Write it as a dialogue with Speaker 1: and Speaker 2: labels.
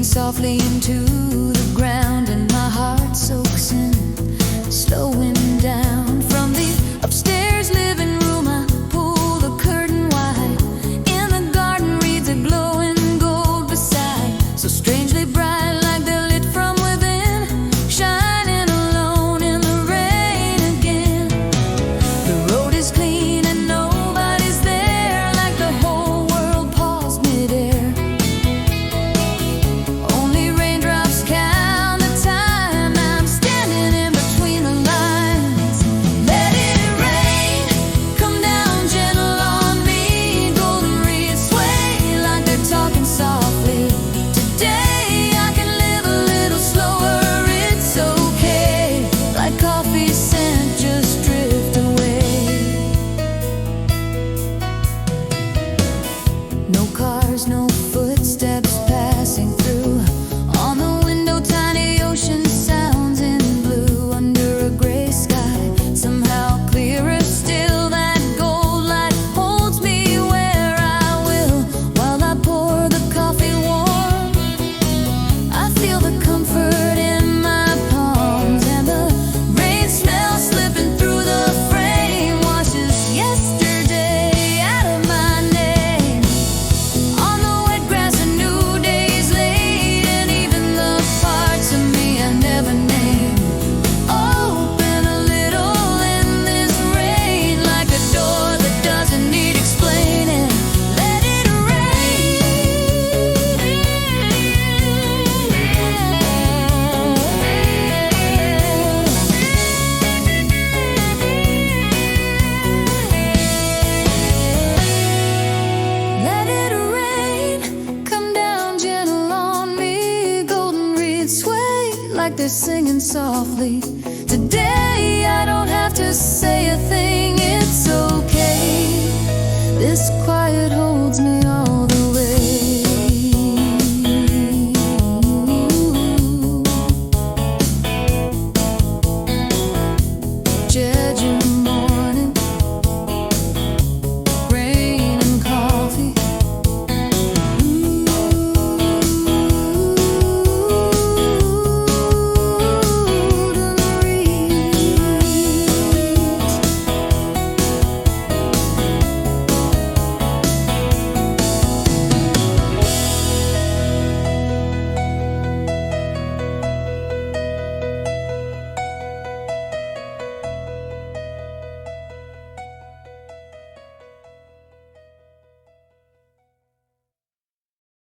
Speaker 1: softly into the ground, and my heart soaks in, slowing down. From the upstairs living room I pull the curtain wide. In the garden reeds a glowing gold beside, so strangely bright like they're lit from within, shining alone in the rain again. The road is clean and nobody's there, like the whole world paused midair. Only raindrops count the time I'm standing in between the lines. Let it rain, come down gentle on me. Golden reeds sway like they're talking softly. Today I can live a little slower, it's okay. Like coffee scent, just drift away. No cars, no footsteps passing through. On the window, tiny ocean sounds in blue. Under a gray sky, somehow clearer still, that gold light holds me where I will. While I pour the coffee warm, I feel the comfort in my palms, and the rain smell slipping through the frame washes yesterday out of my name. On the wet grass a new day's laid, and even the parts of me I never named open a little in this rain, like a door that doesn't need explaining. Let it rain. Let it rain, come down gentle on me. Golden reeds sway like they're singing softly. Today I don't have to say a thing, it's okay. This quiet